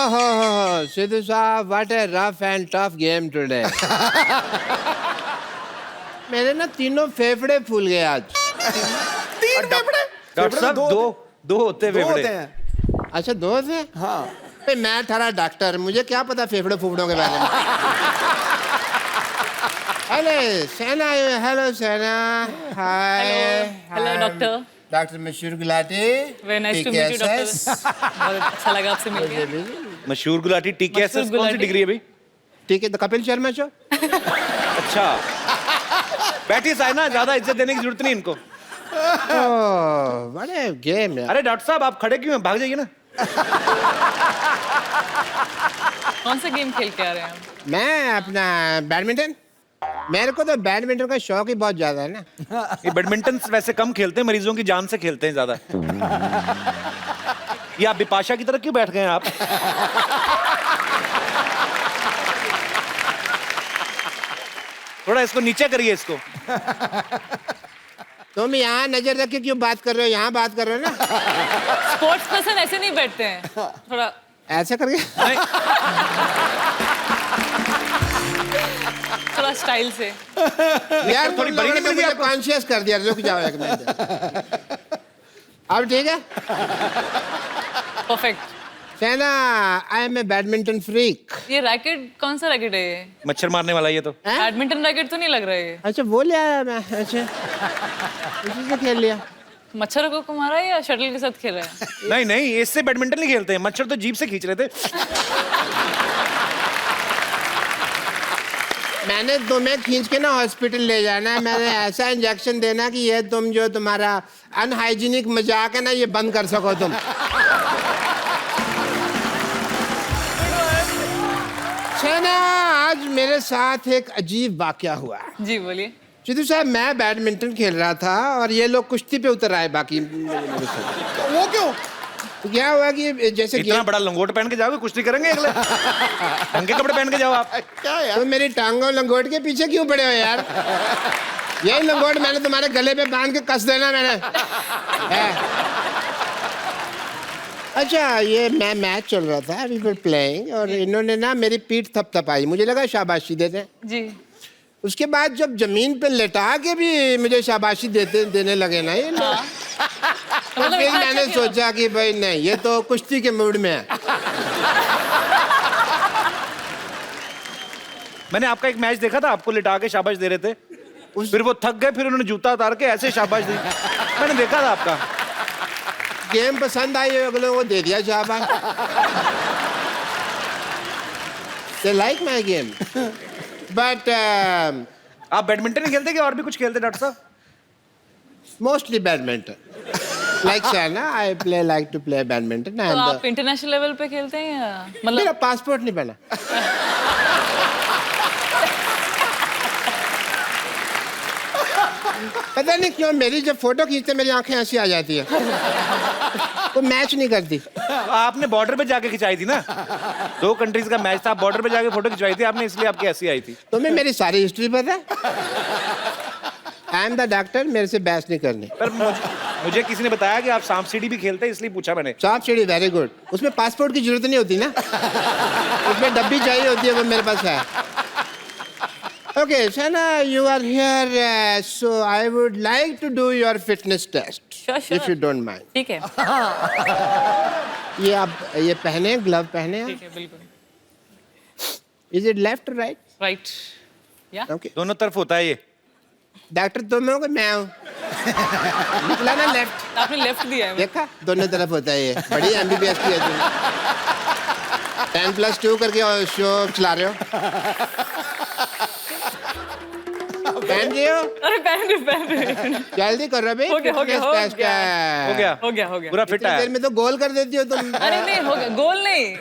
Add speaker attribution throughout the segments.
Speaker 1: Oh, Sidhu साहब, what a rough and tough game today. मेरे ना तीनों फेफड़े फूल गए आज.
Speaker 2: तीन फेफड़े?
Speaker 3: डॉक्टर साहब दो होते हैं
Speaker 2: दो होते
Speaker 3: फेफड़े।
Speaker 2: हैं।
Speaker 1: अच्छा, दो थे?
Speaker 2: हाँ।
Speaker 1: भाई मैं थारा डॉक्टर, मुझे क्या पता फेफड़े फूफड़ों के बारे में. हेलो सेना. हाय.
Speaker 4: Hello doctor.
Speaker 1: Doctor Mashoor Gulati.
Speaker 4: Very nice to meet you doctor. बहुत अच्छा लगा आपसे मिलकर.
Speaker 3: मशहूर गुलाटी टीकेएसएस कौन सी डिग्री है भाई?
Speaker 1: ठीक है, तो कपिल शर्मा शो.
Speaker 3: अच्छा, बैठिए साइना, ज्यादा इज्जत देने की जरूरत नहीं इनको।
Speaker 1: बड़े गेम है.
Speaker 3: अरे डॉक्टर साहब, आप खड़े क्यों हैं? भाग जाइए ना।
Speaker 4: कौन सा गेम खेल के आ रहे हैं आप?
Speaker 1: मैं अपना बैडमिंटन. मेरे को तो बैडमिंटन का शौक ही बहुत ज्यादा है ना.
Speaker 3: ये बैडमिंटन वैसे कम खेलते हैं, मरीजों की जान से खेलते हैं ज्यादा। ये आप बिपाशा की तरह क्यों बैठ गए हैं आप? थोड़ा इसको नीचे करिए इसको।
Speaker 1: तुम यहाँ नजर रख के क्यों बात कर रहे हो? यहाँ बात कर रहे हो ना.
Speaker 4: स्पोर्ट्स पर्सन ऐसे नहीं बैठते हैं. थोड़ा
Speaker 1: ऐसे करके.
Speaker 4: थोड़ा स्टाइल से.
Speaker 1: यार
Speaker 3: थोड़ी बड़ी नहीं मिली आपको?
Speaker 1: कॉन्शियस कर दिया. रुक जाओ एक मिनट. अब ठीक है.
Speaker 4: Perfect.
Speaker 1: Saina, I am a badminton freak.
Speaker 4: ये रैकेट कौन सा रैकेट है ये?
Speaker 3: मच्छर मारने वाला ये तो।
Speaker 4: बैडमिंटन रैकेट तो नहीं लग रहा है ये.
Speaker 1: अच्छा, वो ले आया मैं. अच्छा, इसी से खेल लिया.
Speaker 4: मच्छरों को मारा है या शटल के साथ खेल रहा है?
Speaker 3: नहीं नहीं, इससे बैडमिंटन नहीं खेलते हैं। मच्छर तो जीभ से खींच रहे थे।
Speaker 1: मैंने तुम्हें खींच के ना हॉस्पिटल ले जाना है. मैंने ऐसा इंजेक्शन देना कि ये तुम जो तुम्हारा अनहाइजीनिक मजाक है ना, ये बंद कर सको तुम. सेना, आज मेरे साथ एक अजीब वाकया हुआ.
Speaker 4: जी बोलिए.
Speaker 1: सिद्धू साहब, मैं बैडमिंटन खेल रहा था और ये लोग कुश्ती पे उतर आए. बाकी
Speaker 2: वो क्यों?
Speaker 1: तो क्या हुआ कि जैसे
Speaker 3: इतना बड़ा लंगोट पहन के जाओगे, कुश्ती करेंगे अगले? ढंग के कपड़े पहन के जाओ आप।
Speaker 1: क्या यार, तो मेरी टांगों लंगोट के पीछे क्यों पड़े हो यार? यही लंगोट मैंने तुम्हारे गले पे बांध के कस देना मैंने है. अच्छा, ये मैं मैच चल रहा था, वी वर प्लेइंग, और इन्होंने ना मेरी पीठ थपथपाई. मुझे लगा शाबाशी देते हैं.
Speaker 4: जी.
Speaker 1: उसके बाद जब जमीन पे लेटा के भी मुझे शाबाशी देने लगे ना ये लोग. तो फिर मैंने सोचा कि भाई नहीं, ये तो कुश्ती के मूड में है.
Speaker 3: मैंने आपका एक मैच देखा था, आपको लिटा के शाबाश दे रहे थे. फिर वो थक गए, फिर उन्होंने जूता उतार के ऐसे शाबाश दी. मैंने देखा था आपका.
Speaker 1: गेम पसंद आई, अगलों को दे दिया शाबाश. They like my game. But
Speaker 3: आप बैडमिंटन ही खेलते कि और भी कुछ खेलते डॉक्टर साहब?
Speaker 1: mostly badminton. Like Shana, I like to play badminton.
Speaker 4: तो आप इंटरनेशनल लेवल पे खेलते हैं या मतलब?
Speaker 1: मेरा पासपोर्ट नहीं बना. पता नहीं क्यों मेरी जब फोटो खींचते मेरी आंखें ऐसी आ जाती है. तो मैच नहीं करती.
Speaker 3: आपने बॉर्डर पे जाके खिंचाई थी ना, 2 कंट्रीज का मैच था, बॉर्डर पे जाके फोटो खिंचवाई थी आपने, इसलिए आपकी ऐसी आई थी.
Speaker 1: तुम्हें मेरी सारी हिस्ट्री पता है? आई एम द डॉक्टर, मेरे से बहस नहीं करनी.
Speaker 3: पर मुझे किसी ने बताया कि आप सांप सीढ़ी भी खेलते हैं, इसलिए पूछा मैंने.
Speaker 1: सांप सीढ़ी वेरी गुड. उसमें पासपोर्ट की जरूरत नहीं होती ना. उसमें डब्बी चाहिए होती है, वो मेरे पास है. Okay, Shana, you are here, so I would like to do your fitness test.
Speaker 4: Sure.
Speaker 1: If you don't mind.
Speaker 4: ठीक है.
Speaker 1: ये आप ये पहने, ग्लव पहने.
Speaker 4: ठीक है, बिल्कुल.
Speaker 1: Is it left or right?
Speaker 4: Right. या?
Speaker 1: Okay.
Speaker 3: दोनों तरफ होता है ये.
Speaker 1: डॉक्टर तुम हो कि मैं हूँ? निकला ना लेफ्ट.
Speaker 4: आपने लेफ्ट दिया है.
Speaker 1: देखा, दोनों तरफ होता है ये. बड़ी MBBS की है तुम. 10+2 करके शो चला रहे हो. पहन रहे हो?
Speaker 4: अरे पहन रहे.
Speaker 1: जल्दी कर रहे
Speaker 4: हो गया.
Speaker 3: हो गया. पूरा फिट
Speaker 1: इतनी
Speaker 3: है.
Speaker 1: देर में तो गोल कर देती हो तुम.
Speaker 4: अरे नहीं हो गया. गोल नहीं,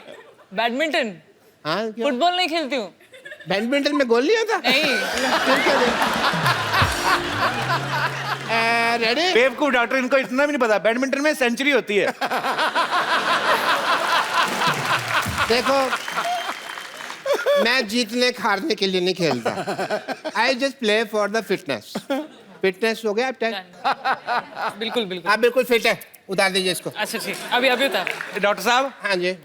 Speaker 4: बैडमिंटन.
Speaker 1: हाँ, क्यों?
Speaker 4: फुटबॉल नहीं खेलती हूँ.
Speaker 1: बैडमिंटन में गोल नहीं होता?
Speaker 4: नहीं.
Speaker 1: फिर क्या रेडी?
Speaker 3: बेवकूफ डॉक्टर, इनको इतना भी नहीं पता, बैडमिंटन में सेंचुरी होती है.
Speaker 1: देखो, मैं जीतने हारने के लिए नहीं खेलता. I just play for the fitness. Fitness हो गया अब
Speaker 4: बिल्कुल.
Speaker 1: आप बिल्कुल फिट है. उतार दीजिए इसको.
Speaker 4: अच्छा ठीक. अभी उतार.
Speaker 3: डॉक्टर साहब,
Speaker 1: हाँ जी.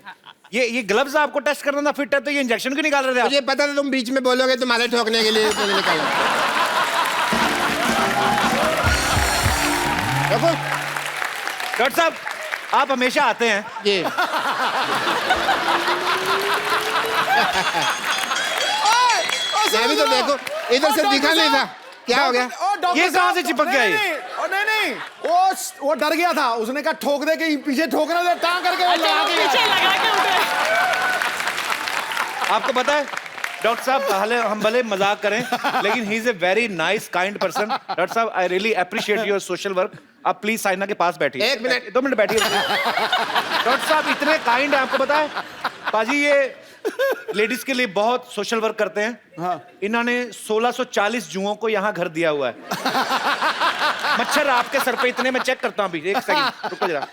Speaker 3: ये ग्लव्स आपको टेस्ट करना था फिट है तो ये इंजेक्शन क्यों निकाल रहे थे आप?
Speaker 1: मुझे पता था तुम बीच में बोलोगे तुम्हारे ठोकने के लिए मैंने निकाला। देखो
Speaker 3: डॉक्टर साहब आप हमेशा आते हैं।
Speaker 1: ये मैं भी तो देखो इधर से दिखा नहीं था, क्या हो गया?
Speaker 3: ये कहाँ से चिपक गया ये?
Speaker 2: नहीं वो डर गया था, उसने कहा ठोक दे के पीछे ठोकना था, टांग करके वो
Speaker 4: अच्छा
Speaker 2: लगा
Speaker 4: आप
Speaker 2: के
Speaker 4: पीछे
Speaker 2: गया।
Speaker 4: लगा के उठे।
Speaker 3: आपको पता है डॉक्टर साहब हम भले मजाक करें लेकिन he is a very nice kind person. Doctor साहब I really appreciate your social work. आप प्लीज साइना के पास बैठिए।
Speaker 1: 1 मिनट।
Speaker 3: 2 मिनट बैठिए। डॉक्टर साहब इतने काइंड है, आपको पता है पाजी ये लेडीज के लिए बहुत सोशल वर्क करते हैं।
Speaker 2: हाँ।
Speaker 3: इन्होंने 1640 जुओं को यहाँ घर दिया हुआ है। मच्छर आपके सर पे इतने, मैं चेक करता हूँ अभी, 1 सेकंड रुको जरा।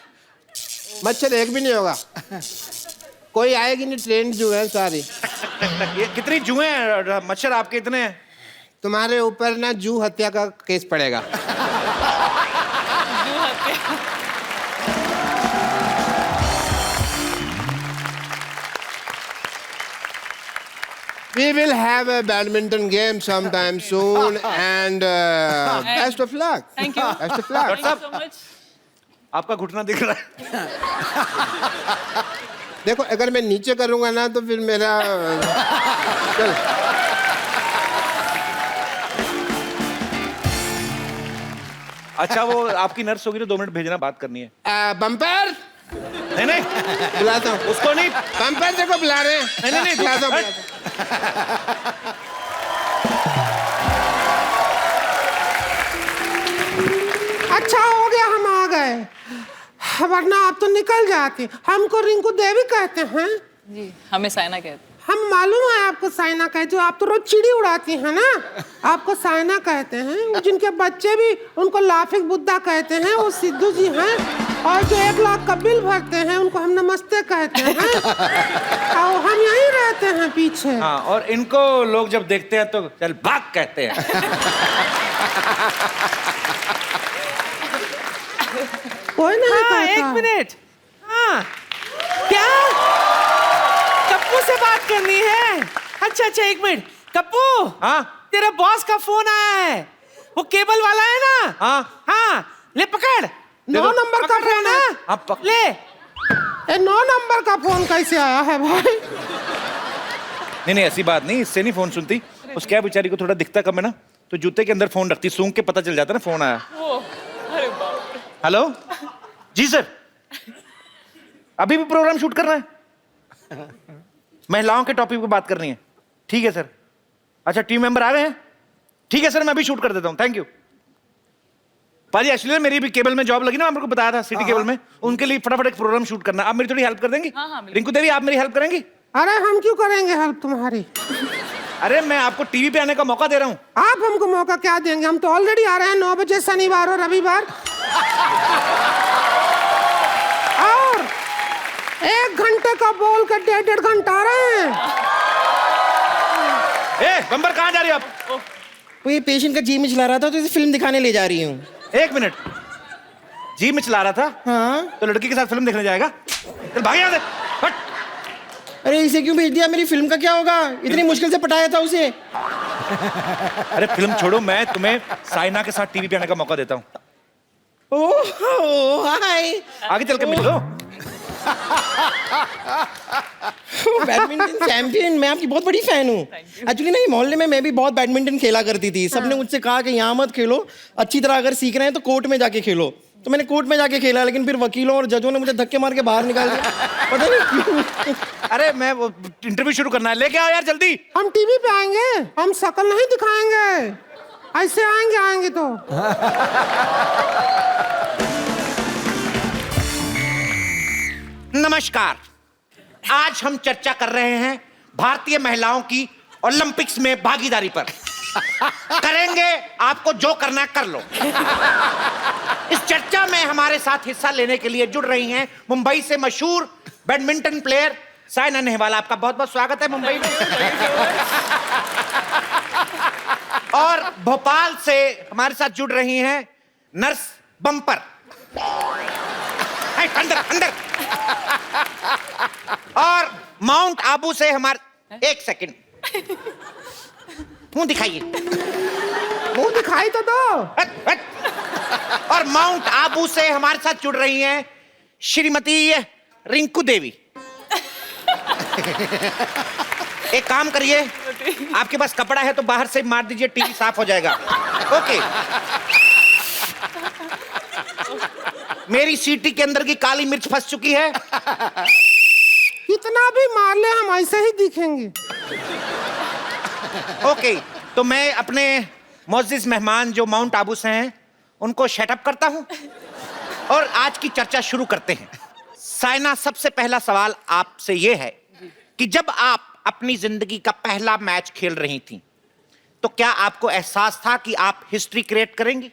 Speaker 1: मच्छर एक भी नहीं होगा, कोई आएगी नहीं, ट्रेन जो है सारी।
Speaker 3: ये कितनी जुएं हैं मच्छर आपके इतने हैं?
Speaker 1: तुम्हारे ऊपर ना जू हत्या का केस पड़ेगा। We will have a badminton game sometime soon and best of luck.
Speaker 4: Thank you.
Speaker 1: Best of luck.
Speaker 4: Thank you so much.
Speaker 3: आपका घुटना दिख रहा है।
Speaker 1: देखो अगर मैं नीचे करूंगा ना तो फिर मेरा चल।
Speaker 3: अच्छा वो आपकी नर्स होगी तो 2 मिनट भेजना, बात करनी है।
Speaker 1: बम्पर
Speaker 3: नहीं
Speaker 1: बुलाता हूँ,
Speaker 3: उसको नहीं।
Speaker 1: बम्पर देखो बुला रहे हैं।
Speaker 3: नहीं
Speaker 1: बुलाता हूँ। अच्छा हो गया हम आ गए, वरना आप तो निकल जाते। हमको रिंकू देवी कहते हैं।
Speaker 4: जी हमें साइना कहते हैं।
Speaker 1: हम मालूम है आपको साइना कहते हो, आप तो रोज चिड़ी उड़ाती हैं ना, आपको साइना कहते हैं। जिनके बच्चे भी उनको लाफिंग बुद्धा कहते हैं वो सिद्धू जी हैं, और जो 1 लाख का बिल भरते हैं उनको हम नमस्ते कहते हैं। और हम यहीं रहते हैं पीछे।
Speaker 3: हाँ, और इनको लोग जब देखते हैं तो चल भाग कहते हैं।
Speaker 1: कोई नहीं कहता।
Speaker 5: 1 मिनट। हाँ क्या कप्पू से बात करनी है? अच्छा 1 मिनट। कप्पू
Speaker 3: हाँ
Speaker 5: तेरा बॉस का फोन आया है, वो केबल वाला है ना? हाँ ले पकड़।
Speaker 1: 9 नंबर का फोन है।
Speaker 3: हाँ,
Speaker 5: ले।
Speaker 1: 9 नंबर का फोन कैसे आया है भाई?
Speaker 3: नहीं ऐसी बात नहीं, इससे नहीं फोन सुनती। उस क्या बेचारी को थोड़ा दिखता कम है ना, तो जूते के अंदर फोन रखती, सूंघ के पता चल जाता ना फोन आया।
Speaker 4: अरे बाप रे।
Speaker 3: हेलो जी सर, अभी भी प्रोग्राम शूट करना है? महिलाओं के टॉपिक पे बात करनी है, ठीक है सर। अच्छा टीम मेंबर आ गए हैं? ठीक है सर, मैं अभी शूट कर देता हूँ, थैंक यू। पाजी एक्चुअली मेरी भी केबल में जॉब लगी ना, आपको बताया था सिटी केबल में, उनके लिए फटाफट एक प्रोग्राम शूट करना। आप मेरी थोड़ी हेल्प कर देंगी?
Speaker 4: हाँ,
Speaker 3: रिंकू देवी आप मेरी हेल्प करेंगी?
Speaker 1: अरे हम क्यों करेंगे हेल्प तुम्हारी?
Speaker 3: अरे मैं आपको टीवी पे आने का मौका दे रहा हूँ।
Speaker 1: आप हमको मौका क्या देंगे? हम तो ऑलरेडी आ रहे हैं 9 बजे शनिवार और रविवार, और 1 घंटे का बोल कर 1.5 घंटा आ रहे हैं।
Speaker 3: ए बम्बर कहाँ जा रही हो आप?
Speaker 5: वो ये पेशेंट का जी में चला रहा था तो इसे फिल्म दिखाने ले जा रही हूँ।
Speaker 3: 1 मिनट, जी में चला रहा था?
Speaker 5: हाँ।
Speaker 3: तो लड़की के साथ फिल्म देखने जाएगा? चल भाग यहाँ से, हट।
Speaker 5: अरे इसे क्यों भेज दिया? मेरी फिल्म का क्या होगा? इतनी मुश्किल से पटाया था उसे।
Speaker 3: अरे फिल्म छोड़ो, मैं तुम्हें साइना के साथ टीवी पे आने का मौका देता हूँ।
Speaker 5: ओह हाय।
Speaker 3: आगे चल के मिल लो।
Speaker 5: बैडमिंटन चैंपियन, मैं आपकी बहुत बड़ी फैन हूँ। एक्चुअली ना ये मोहल्ले में मैं भी बहुत बैडमिंटन खेला करती थी। सबने मुझसे कहा कि यहाँ मत खेलो, अच्छी तरह अगर सीख रहे हैं तो कोर्ट में जाके खेलो। तो मैंने कोर्ट में जाके खेला, लेकिन फिर वकीलों और जजों ने मुझे धक्के मार के बाहर निकाल दिया, पता नहीं क्यों।
Speaker 3: अरे मैं वो इंटरव्यू शुरू करना है, लेके आओ यार जल्दी।
Speaker 1: हम टीवी पे आएंगे, हम शक्ल नहीं दिखाएंगे, ऐसे आएंगे तो।
Speaker 3: नमस्कार, आज हम चर्चा कर रहे हैं भारतीय महिलाओं की ओलंपिक्स में भागीदारी पर। करेंगे, आपको जो करना है कर लो। इस चर्चा में हमारे साथ हिस्सा लेने के लिए जुड़ रही हैं मुंबई से मशहूर बैडमिंटन प्लेयर साइना नेहवाल। आपका बहुत बहुत स्वागत है मुंबई में। और भोपाल से हमारे साथ जुड़ रही हैं नर्स बम्पर। अंदर अंदर और माउंट आबू से हमारे, एक सेकंड, मुंह दिखाइए,
Speaker 1: मुंह दिखाई तो दो।
Speaker 3: हट, हट। और माउंट आबू से हमारे साथ जुड़ रही हैं श्रीमती रिंकू देवी। एक काम करिए, आपके पास कपड़ा है तो बाहर से मार दीजिए, टीवी साफ हो जाएगा। ओके। मेरी सीटी के अंदर की काली मिर्च फंस चुकी है।
Speaker 1: इतना भी मार ले हम ऐसे ही दिखेंगे।
Speaker 3: ओके, तो मैं अपने मोअज़्ज़िज़ मेहमान जो माउंट आबू से हैं उनको शटअप करता हूं और आज की चर्चा शुरू करते हैं। साइना, सबसे पहला सवाल आपसे ये है कि जब आप अपनी जिंदगी का पहला मैच खेल रही थी तो क्या आपको एहसास था कि आप हिस्ट्री क्रिएट करेंगी?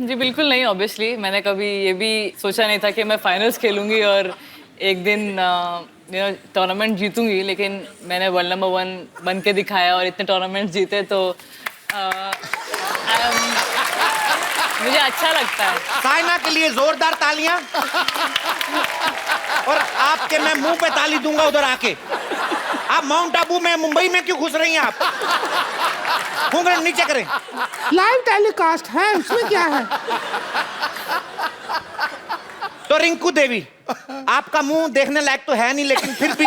Speaker 4: जी बिल्कुल नहीं, ऑब्वियसली मैंने कभी ये भी सोचा नहीं था कि मैं फाइनल्स खेलूंगी और एक दिन टूर्नामेंट जीतूंगी, लेकिन मैंने वर्ल्ड नंबर 1 बन के दिखाया और इतने टूर्नामेंट जीते, तो मुझे अच्छा लगता है।
Speaker 3: साइना के लिए जोरदार तालियां। और आपके मैं मुंह पे ताली दूंगा उधर आके। आप माउंट आबू में, मुंबई में क्यों घुस रही हैं आप? घूंघट नीचे करें।
Speaker 1: लाइव टेलीकास्ट है, उसमें क्या है?
Speaker 3: तो रिंकू देवी, आपका मुंह देखने लायक तो है नहीं, लेकिन फिर भी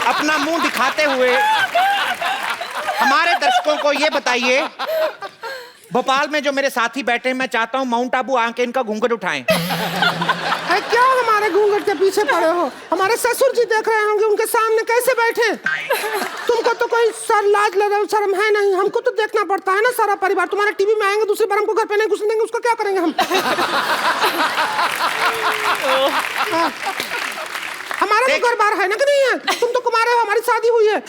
Speaker 3: अपना मुंह दिखाते हुए हमारे दर्शकों को ये बताइए, भोपाल में जो मेरे साथी बैठे हैं, मैं चाहता हूं माउंट आबू आके इनका घूंघट उठाएं।
Speaker 1: है क्या हमारे घूंघट के पीछे पड़े हो? हमारे ससुर जी देख रहे होंगे, उनके सामने कैसे बैठे? तुमको तो कोई सर लाज शर्म है नहीं, हमको तो देखना पड़ता है ना सारा परिवार। तुम्हारे टीवी में आएंगे, दूसरी बार हमको घर पे नहीं घुसने देंगे, उसको क्या करेंगे हम? हमारा तो घर बार है ना कि नहीं है? तुम तो कुमारे हो, हमारी शादी हुई है।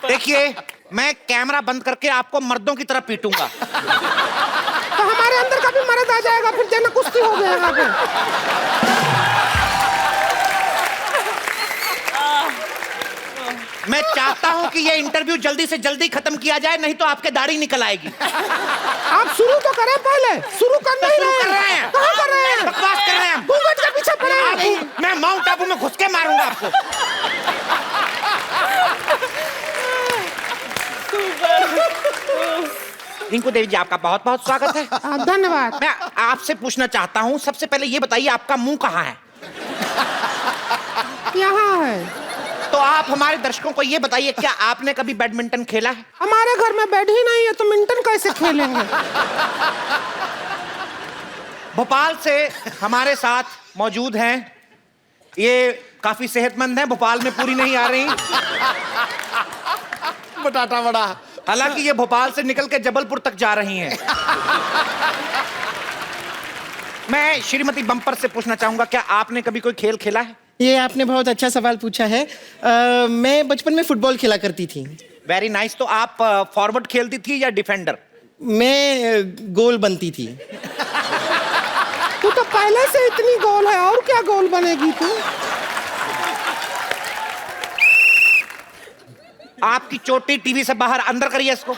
Speaker 3: देखिए, मैं कैमरा बंद करके आपको मर्दों की तरह पीटूंगा।
Speaker 1: तो हमारे अंदर का भी मर्द आ जाएगा, फिर देना कुश्ती हो गया यहाँ पे।
Speaker 3: मैं चाहता हूं कि ये इंटरव्यू जल्दी से जल्दी खत्म किया जाए, नहीं तो आपके दाढ़ी निकल आएगी।
Speaker 1: आप शुरू तो करें पहले। शुरू कर नहीं रहे हैं। कहाँ कर रहे हैं?
Speaker 3: बकवास कर रहे हैं।
Speaker 1: घूंघट के पीछे पड़े हैं।
Speaker 3: मैं माउंट आबू में घुस के मारूंगा आपको। रिंकू देवी जी, आपका बहुत बहुत स्वागत है।
Speaker 1: धन्यवाद।
Speaker 3: मैं आपसे पूछना चाहता हूं, सबसे पहले ये बताइए आपका मुंह कहाँ है?
Speaker 1: यहाँ है।
Speaker 3: तो आप हमारे दर्शकों को ये बताइए, क्या आपने कभी बैडमिंटन खेला है?
Speaker 1: हमारे घर में बेड ही नहीं है तो मिंटन कैसे खेलेंगे?
Speaker 3: भोपाल से हमारे साथ मौजूद हैं, ये काफी सेहतमंद हैं, भोपाल में पूरी नहीं आ रही।
Speaker 2: बटाटा बड़ा।
Speaker 3: हालांकि ये भोपाल से निकल के जबलपुर तक जा रही हैं। मैं श्रीमती बम्पर से पूछना चाहूंगा, क्या आपने कभी कोई खेल खेला है?
Speaker 5: ये आपने बहुत अच्छा सवाल पूछा है। मैं बचपन में फुटबॉल खेला करती थी।
Speaker 3: Very nice. तो आप फॉरवर्ड खेलती थी या डिफेंडर?
Speaker 5: मैं गोल बनती थी।
Speaker 1: तू तो पहले से इतनी गोल है, और क्या गोल बनेगी तू?
Speaker 3: आपकी चोटी टीवी से बाहर, अंदर करिए इसको।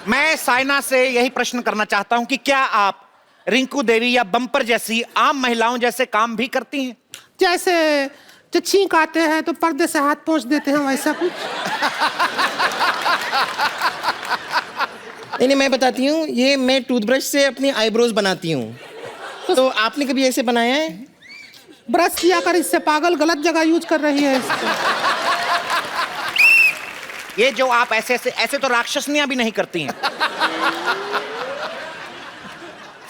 Speaker 3: मैं साइना से यही प्रश्न करना चाहता हूं कि क्या आप रिंकू देवी या बम्पर जैसी आम महिलाओं जैसे काम भी करती हैं?
Speaker 1: जैसे जो छींक आते हैं तो पर्दे से हाथ पोंछ देते हैं, वैसा कुछ?
Speaker 5: नहीं, मैं बताती हूँ, ये मैं टूथब्रश से अपनी आईब्रोज बनाती हूँ। तो आपने कभी ऐसे बनाया है?
Speaker 1: ब्रश किया कर, इससे पागल गलत जगह यूज कर रही है इसको।
Speaker 3: ये जो आप ऐसे तो राक्षसनियां भी नहीं करती हैं।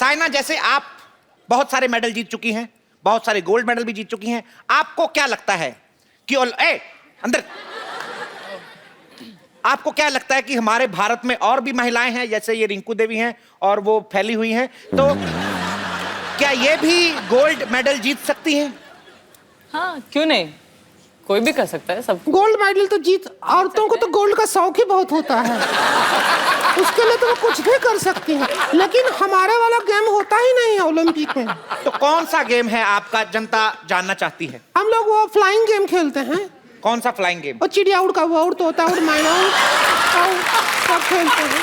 Speaker 3: साइना, जैसे आप बहुत सारे मेडल जीत चुकी हैं, बहुत सारे गोल्ड मेडल भी जीत चुकी हैं, आपको क्या लगता है कि अंदर, आपको क्या लगता है कि हमारे भारत में और भी महिलाएं हैं जैसे ये रिंकू देवी हैं और वो फैली हुई हैं, तो क्या ये भी गोल्ड मेडल जीत सकती हैं?
Speaker 4: हाँ, क्यों नहीं, कोई भी कर सकता है। सब
Speaker 1: गोल्ड मेडल तो जीत, औरतों को तो गोल्ड का शौक ही बहुत होता है, उसके लिए तो वो कुछ भी कर सकती हैं। लेकिन हमारे वाला गेम होता ही नहीं है ओलंपिक में।
Speaker 3: तो कौन सा गेम है आपका, जनता जानना चाहती है?
Speaker 1: हम लोग वो फ्लाइंग गेम खेलते हैं।
Speaker 3: कौन सा फ्लाइंग गेम?
Speaker 1: वो चिड़िया उड़ का, वो उड़, तोता उड़, मैना उड़, सब खेलते हैं।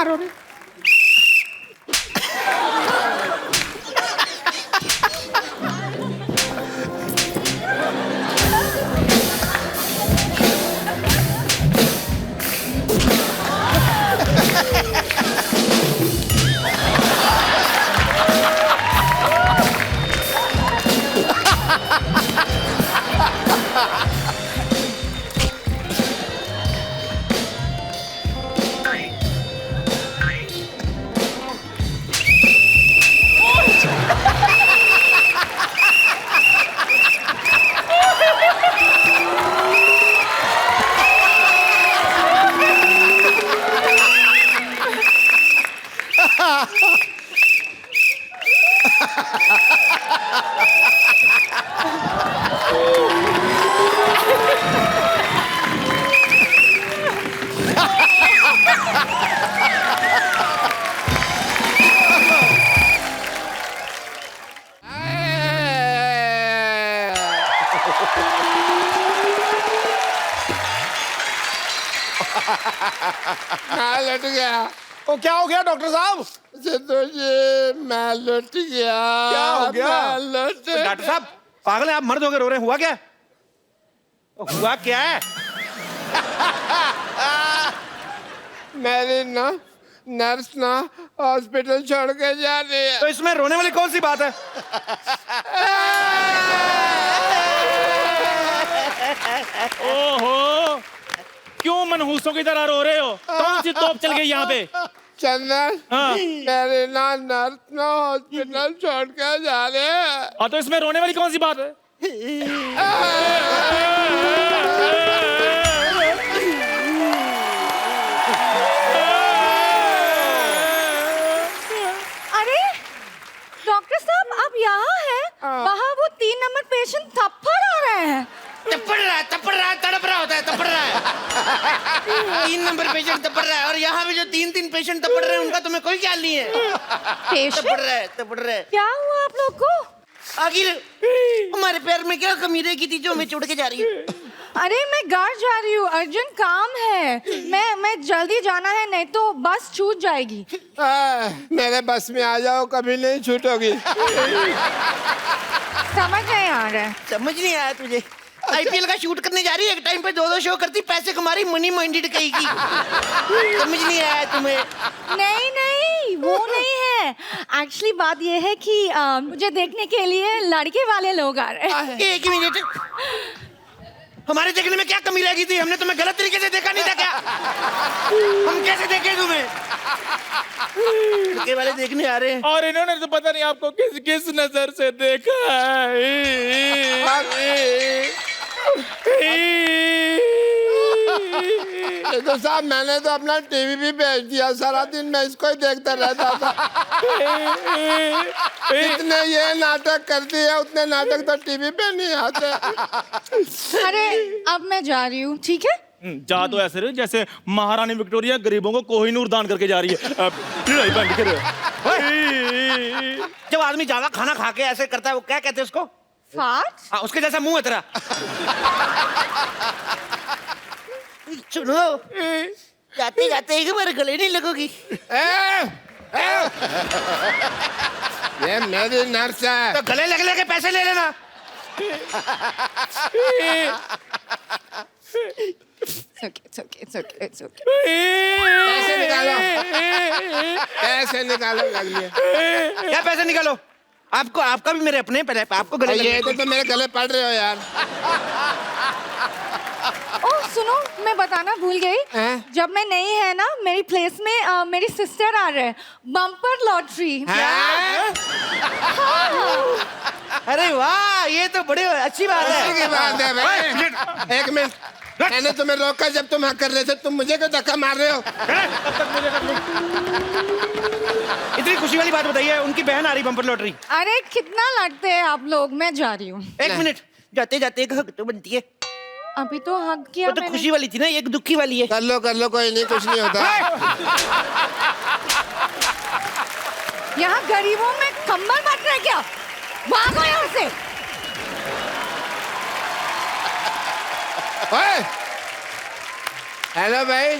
Speaker 1: बीमार हो रहे? मैं लट गया।
Speaker 2: ओ क्या हो गया डॉक्टर साहब?
Speaker 1: सिद्धू जी मैं लट गया।
Speaker 2: क्या हो गया?
Speaker 1: मैं लट
Speaker 3: डॉक्टर साहब पागल है आप, मर्द होकर रो रहे हैं, हुआ क्या? हुआ क्या है?
Speaker 1: मेरी ना नर्स ना हॉस्पिटल छोड़ के जा रही है।
Speaker 3: तो इसमें रोने वाली कौन सी बात है?
Speaker 6: ओहो, क्यों मनहूसों की तरह रो रहे हो? कौन सी तोप चल गई यहाँ पे?
Speaker 1: चंदन
Speaker 6: हाँ।
Speaker 1: मेरी ना नर्स ना हॉस्पिटल छोड़ के जा रहे हैं।
Speaker 6: हाँ, तो इसमें रोने वाली कौन सी बात है?
Speaker 7: अरे डॉक्टर साहब आप यहाँ हैं? वहाँ वो 3 नंबर पेशेंट थप्पड़ आ रहे हैं।
Speaker 3: तपड़ रहा है, तड़प रहा होता है, तपड़ रहा है। 3 नंबर पेशेंट तपड़ रहा है, और यहाँ पे जो 3 पेशेंट तपड़ रहे हैं उनका तुम्हें कोई ख्याल नहीं है।
Speaker 7: पेशेंट
Speaker 3: तपड़ रहा है।
Speaker 7: क्या हुआ आप लोग को?
Speaker 3: आखिर हमारे पैर में क्या कमी रह गई थी जो हमें छोड़ के जा रही है?
Speaker 7: अरे मैं घर जा रही हूँ, अर्जेंट काम है। मैं जल्दी जाना है, नहीं तो बस छूट जाएगी।
Speaker 1: मेरे बस में आ जाओ, कभी नहीं छूटोगी।
Speaker 7: समझ नहीं आ रहा है।
Speaker 3: समझ नहीं आया तुझे? आईपीएल का शूट करने जा रही है, एक टाइम पे 2-2 शो करती, पैसे कमा रही, मनी माइंडेड कहेगी। समझ नहीं आया तुम्हें?
Speaker 7: नहीं नहीं वो नहीं है। एक्चुअली बात ये है कि मुझे देखने के लिए लड़के वाले लोग आ रहे हैं।
Speaker 3: एक मिनट, हमारे देखने में क्या कमी रह गई थी? हमने तुम्हें गलत तरीके से देखा नहीं था क्या? हम कैसे देखे तुम्हें? लड़के वाले देखने आ रहे हैं।
Speaker 6: और इन्होंने तो पता नहीं आपको किस किस नजर से देखा
Speaker 1: तो साहब मैंने तो अपना टीवी भी बेच दिया, सारा दिन मैं इसको ही देखता रहता था। इतने ये नाटक करती है, उतने नाटक तो टीवी पे नहीं आते।
Speaker 7: अरे अब मैं जा रही हूँ, ठीक है?
Speaker 6: जा तो ऐसे रहे जैसे महारानी विक्टोरिया गरीबों को कोहिनूर दान करके जा रही है। लड़ाई बंद करो।
Speaker 3: जब आदमी ज्यादा खाना खा के ऐसे करता है, वो क्या कहते हैं उसको?
Speaker 7: फाट?
Speaker 3: हाँ, उसके जैसा मुंह है तेरा। सुनो, जाते जाते एक बार गले नहीं लगोगी?
Speaker 1: ये मेरी नर्स है।
Speaker 3: तो गले लग के पैसे ले लेना।
Speaker 7: It's okay.
Speaker 1: पैसे निकालो, पैसे निकालो, लग लिए।
Speaker 3: क्या पैसे निकालो? आपको, आपका भी मेरे अपने पैसे, आपको गले लग
Speaker 1: ये तो मेरे गले पड़ रहे हो यार।
Speaker 7: ओह सुनो, मैं बताना भूल गई।
Speaker 1: हैं?
Speaker 7: जब मैं नहीं है ना, मेरी प्लेस में मेरी सिस्टर आ रहे हैं। Bumper lottery.
Speaker 3: अरे वाह, ये तो बड़ी अच्छी बात
Speaker 1: अच्छी की
Speaker 3: है।
Speaker 1: बात है भाई। एक मिनट, मैंने तुम्हें रोका जब तुम हाँ कर रहे थे, तुम मुझे क्यों धक्का मार रहे हो?
Speaker 3: इतनी खुशी वाली बात बताइए, उनकी बहन आ रही बम्पर लॉटरी।
Speaker 7: अरे कितना लड़ते हैं आप लोग, मैं जा रही हूँ।
Speaker 3: एक मिनट, जाते जाते एक हक तो बनती है।
Speaker 7: अभी तो हक किया
Speaker 3: वो तो
Speaker 7: मैंने।
Speaker 3: खुशी वाली थी ना, एक दुखी वाली है।
Speaker 1: कर लो, कोई नहीं, कुछ नहीं होता।
Speaker 7: यहाँ गरीबों में कंबल बांट रहे क्या? भागो यहाँ से।
Speaker 1: ओए, हेलो भाई,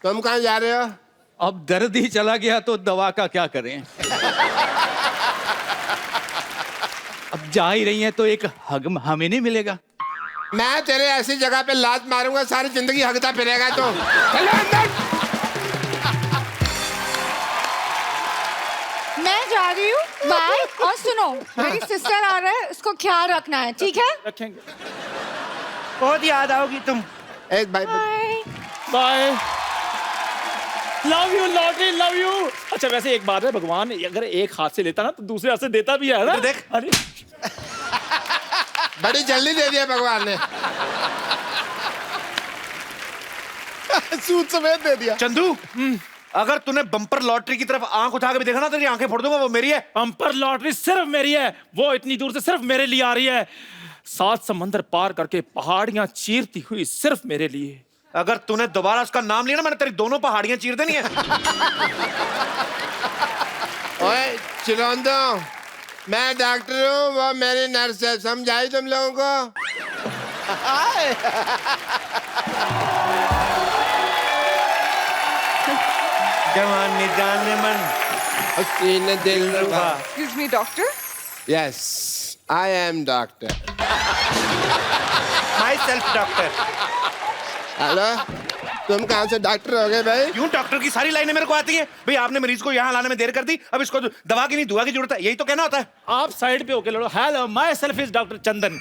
Speaker 1: तुम कहाँ जा रहे हो?
Speaker 8: अब दर्द ही चला गया तो दवा का क्या करें। अब जा ही रही हैं तो एक हग हमें नहीं मिलेगा।
Speaker 1: मैं तेरे ऐसी जगह पे लात मारूंगा सारी जिंदगी हगता फिरेगा तो। चलो अंदर।
Speaker 7: मैं जा रही हूँ, बाय। और सुनो, मेरी सिस्टर आ रहा है, उसको ख्याल रखना है, ठीक है?
Speaker 6: रखेंगे।
Speaker 3: बहुत याद आओगी तुम।
Speaker 1: एक bye.
Speaker 7: Bye.
Speaker 6: Bye. Love you lottery, love you. अच्छा वैसे एक बात है, भगवान अगर एक हाथ से लेता ना तो दूसरे हाथ से देता भी है ना।
Speaker 3: देख।
Speaker 6: अरे
Speaker 1: बड़ी जल्दी दे दिया भगवान ने।
Speaker 2: सूद समेत दे दिया।
Speaker 3: चंदू, अगर तूने बम्पर लॉटरी की तरफ आंख उठा के भी देखा ना, तेरी आंखें फोड़ दूंगा। वो मेरी है।
Speaker 6: बम्पर लॉटरी सिर्फ मेरी है, वो इतनी दूर से सिर्फ मेरे लिए आ रही है। 7 समंदर पार करके पहाड़ियां चीरती हुई सिर्फ मेरे लिए।
Speaker 3: अगर तूने दोबारा उसका नाम लिया ना, मैंने तेरी दोनों पहाड़ियां चीर देनी है।
Speaker 1: ओए चिरौंदो, मैं डॉक्टर हूँ, वो मेरी नर्स है। समझाई तुम लोगों को?
Speaker 3: जवानी जाने मन
Speaker 1: हसीन दिल रुबा।
Speaker 9: Excuse me, doctor?
Speaker 1: Yes, I am doctor.
Speaker 3: My self doctor.
Speaker 1: Hello, तुम कहाँ से डॉक्टर हो गए भाई?
Speaker 3: क्यों डॉक्टर की सारी लाइनें मेरे को आती हैं? भाई आपने मरीज को यहाँ लाने में देर कर दी, अब इसको दवा की नहीं दुआ की जरूरत है, यही तो कहना होता है।
Speaker 6: आप साइड पे होके लड़ो। Hello, myself is doctor Chandan.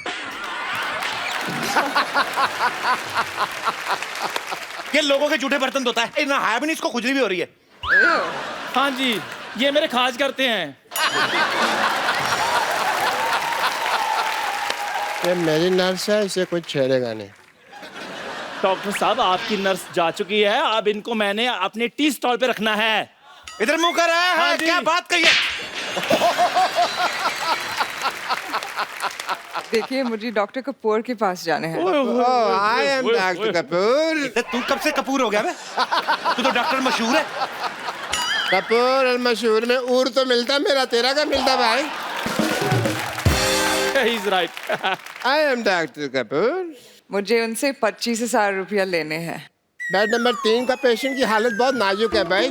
Speaker 3: ये लोगों के जूठे बर्तन धोता है। ना है भी नहीं, इसको खुजली भी हो रही है।
Speaker 6: हाँ जी, ये मेरे खाज करते हैं।
Speaker 1: ये मेरी नर्स है, इसे कुछ छेड़ेगा नहीं।
Speaker 6: डॉक्टर साहब, आपकी नर्स जा चुकी है, अब इनको मैंने अपने टी स्टॉल पे रखना है।
Speaker 3: इधर मुंह कर रहा है।
Speaker 6: हाँ जी।
Speaker 3: क्या बात कही है?
Speaker 9: देखिए, मुझे डॉक्टर कपूर के पास जाना है।
Speaker 1: Oh, I am Dr. Kapoor.
Speaker 3: तू कब से कपूर हो गया बे? तू तो डॉक्टर मशहूर है।
Speaker 1: कपूर और मशहूर में ऊर तो मिलता, मेरा तेरा का मिलता भाई।
Speaker 6: He's right.
Speaker 1: I am Dr. Kapoor.
Speaker 9: मुझे उनसे 25,000 रुपया लेने हैं।
Speaker 1: बेड नंबर 3 का पेशेंट की हालत बहुत नाजुक है भाई।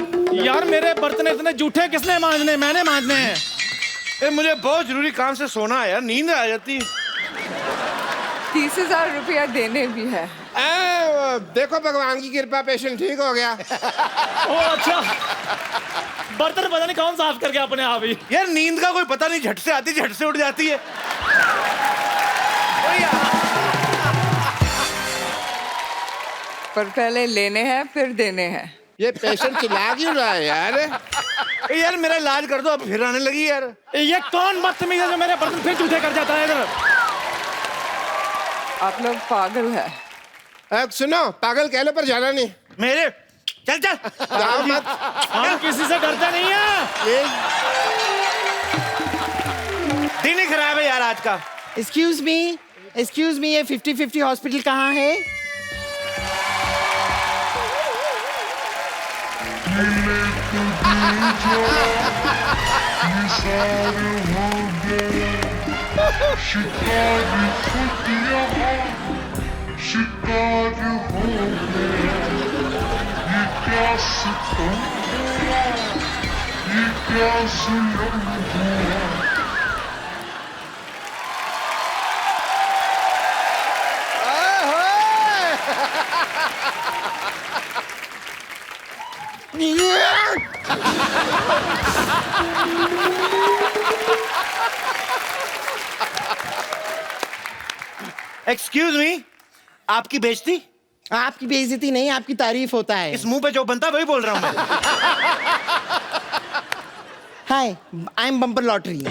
Speaker 6: यार मेरे बर्तन इतने जूठे किसने मांजने? मैंने मांजने हैं।
Speaker 3: मुझे बहुत जरूरी काम से सोना है यार, नींद आ जाती।
Speaker 9: 30,000 रुपया देने भी है।
Speaker 1: देखो भगवान की कृपा, पेशेंट ठीक हो गया।
Speaker 6: ओ अच्छा, बर्तन पता नहीं कौन साफ करके अपने आप ही।
Speaker 3: यार नींद का कोई पता नहीं, झट से आती झट से उठ जाती है।
Speaker 9: पर पहले लेने हैं फिर देने हैं।
Speaker 1: ये पेशेंट चिल्ला क्यों रहा है यार?
Speaker 3: यार मेरा इलाज कर दो, अब फिर आने लगी यार।
Speaker 6: ये कौन बदतमीज है जो मेरे बर्तन फिर जूठे कर जाता है इधर?
Speaker 9: आप लोग पागल है।
Speaker 1: सुनो, पागल कह लो पर जाना नहीं।
Speaker 3: मेरे चल चल
Speaker 1: जाओ मत।
Speaker 6: हम किसी से डरते नहीं है।
Speaker 3: दिन ही खराब है यार आज का।
Speaker 5: एक्सक्यूज मी, ये 50-50 हॉस्पिटल कहाँ है?
Speaker 10: शिकार हो गया, ये क्या सितम हुआ, ये क्या जुल्म हुआ।
Speaker 3: एक्सक्यूज मी, आपकी बेइज्जती?
Speaker 5: आपकी बेइज्जती नहीं, आपकी तारीफ होता है।
Speaker 3: इस मुंह पे जो बनता है वही बोल रहा हूँ मैं।
Speaker 5: हाय, आई एम बम्पर लॉटरी।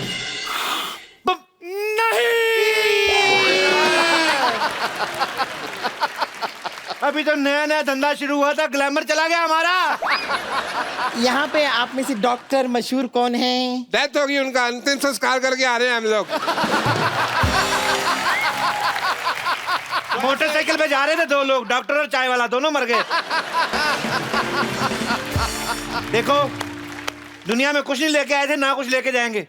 Speaker 3: अभी तो नया नया धंधा शुरू हुआ था, ग्लैमर चला गया हमारा।
Speaker 5: यहाँ पे आप में से डॉक्टर मशहूर कौन है?
Speaker 1: डेथ होगी उनका, अंतिम संस्कार करके आ रहे हैं हम लोग।
Speaker 3: मोटरसाइकिल पे जा रहे थे 2 लोग, डॉक्टर और चाय वाला, दोनों मर गए। देखो, दुनिया में कुछ नहीं लेके आए थे, ना कुछ लेके जाएंगे।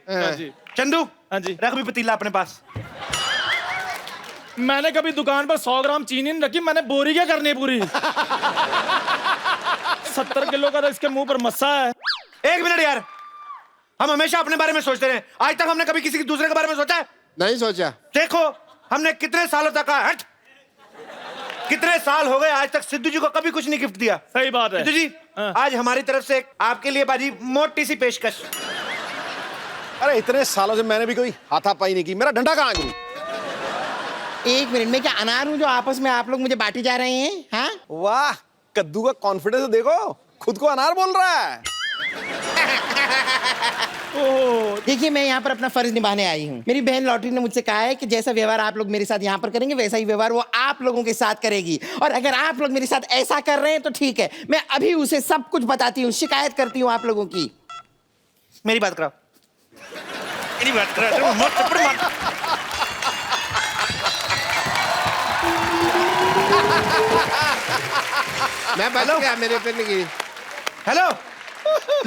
Speaker 3: चंदू,
Speaker 6: हाँ जी,
Speaker 3: रख भी पतीला अपने पास।
Speaker 6: मैंने कभी दुकान पर 100 ग्राम चीनी नहीं रखी, मैंने बोरी क्या करनी है पूरी। 70 किलो का तो इसके मुंह पर मस्सा है।
Speaker 3: एक मिनट यार, हम हमेशा अपने बारे में सोचते रहे, आज तक हमने कभी किसी के दूसरे के बारे में सोचा है?
Speaker 1: नहीं सोचा।
Speaker 3: देखो हमने कितने सालों तक हट कितने साल हो गए, आज तक सिद्धू जी को कभी कुछ नहीं गिफ्ट दिया।
Speaker 6: सही बात है
Speaker 3: सिद्धू जी,
Speaker 6: हाँ।
Speaker 3: आज हमारी तरफ से आपके लिए बाजी मोटी सी पेशकश।
Speaker 2: अरे इतने सालों से मैंने भी कोई हाथापाई नहीं की, मेरा डंडा कहाँ है गुरु?
Speaker 5: एक मिनट में क्या अनार हूँ जो आपस में आप लोग मुझे बांटे जा रहे हैं? हाँ,
Speaker 2: वाह, कद्दू का कॉन्फिडेंस देखो, खुद को अनार बोल रहा है।
Speaker 5: देखिए मैं यहाँ पर अपना फर्ज निभाने आई हूँ। मेरी बहन लॉटरी ने मुझसे कहा है कि जैसा व्यवहार आप लोग मेरे साथ यहाँ पर करेंगे वैसा ही व्यवहार वो आप लोगों के साथ करेगी, और अगर आप लोग मेरे साथ ऐसा कर रहे हैं तो ठीक है, मैं अभी उसे सब कुछ बताती हूँ, शिकायत करती हूँ आप लोगों की।
Speaker 3: मेरी बात कराओ, मेरी बात कराओ, मत थप्पड़ मार।
Speaker 1: मैं बच गया, मेरे पे नहीं गिरी।
Speaker 3: हेलो,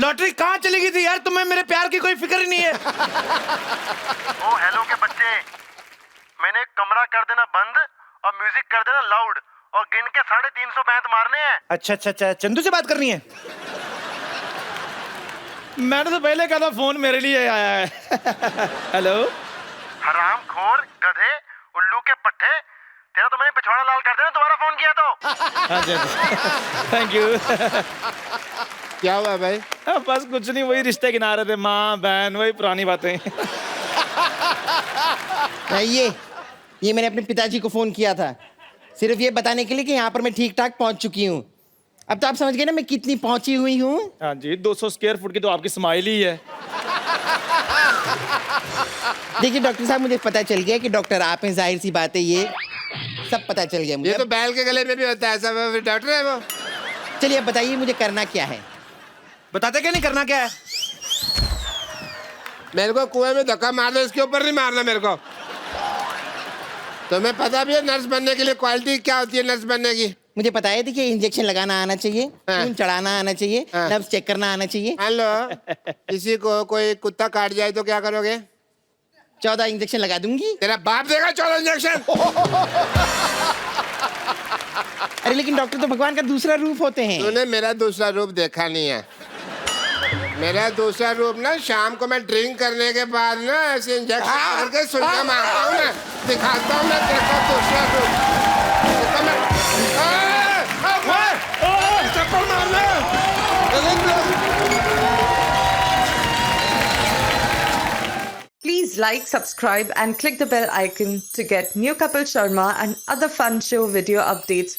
Speaker 3: लॉटरी कहाँ चली गई थी यार? तुम्हें मेरे प्यार की कोई फिक्र ही नहीं है।
Speaker 11: ओ हेलो के बच्चे, मैंने कमरा कर देना बंद और म्यूजिक कर देना लाउड और गिन के 350 बैंत मारने हैं।
Speaker 3: अच्छा अच्छा अच्छा, चंदू से बात करनी है?
Speaker 6: मैंने तो पहले कहा था फोन मेरे लिए आया है। हेलो,
Speaker 11: हरामखोर, गधे, उल्लू के पट्टे, तेरा तो मैंने पिछवाड़ा लाल कर देना दोबारा फोन किया तो।
Speaker 6: Thank you.
Speaker 1: क्या हुआ भाई?
Speaker 6: बस कुछ नहीं, वही रिश्ते गिना रहे थे, माँ बहन, वही पुरानी बातें।
Speaker 5: ये मैंने अपने पिताजी को फोन किया था सिर्फ ये बताने के लिए कि यहाँ पर मैं ठीक ठाक पहुँच चुकी हूँ। अब तो आप समझ गए ना मैं कितनी पहुंची हुई हूँ।
Speaker 6: हाँ जी, 200 स्क्वायर फुट की तो आपकी स्माइल ही है।
Speaker 5: देखिए डॉक्टर साहब, मुझे पता चल गया कि डॉक्टर आप हैं, जाहिर सी बात है, ये सब पता चल गया मुझे।
Speaker 1: ये तो बैल के गले में भी होता है ऐसा, डॉक्टर है वो।
Speaker 5: चलिए अब बताइए मुझे करना क्या है?
Speaker 3: बताते क्या नहीं, करना क्या है?
Speaker 1: मेरे को कुएं में धक्का मार दो, इसके ऊपर नहीं मारना मेरे को। तुम्हें पता भी है नर्स बनने के लिए क्वालिटी क्या होती है नर्स बनने की?
Speaker 5: मुझे पता है, देखिए इंजेक्शन लगाना आना चाहिए, खून चढ़ाना आना चाहिए, नर्व्स चेक करना आना चाहिए।
Speaker 1: हेलो, किसी को कोई कुत्ता काट जाए तो क्या करोगे?
Speaker 5: 14 इंजेक्शन लगा दूंगी।
Speaker 1: तेरा बाप देगा 14 इंजेक्शन।
Speaker 5: अरे लेकिन डॉक्टर तो भगवान का दूसरा रूप होते हैं।
Speaker 1: तूने मेरा दूसरा रूप देखा नहीं है। मेरा दूसरा रूप ना, शाम को मैं ड्रिंक करने के बाद ना ऐसे इंजेक्शन करके सुइयां मारता हूँ ना, दिखाता हूँ मैं तेरे को दूसरा रूप। चप्पल मारना।
Speaker 9: Please like, subscribe and click the bell icon to get new Kapil Sharma and other fun show video updates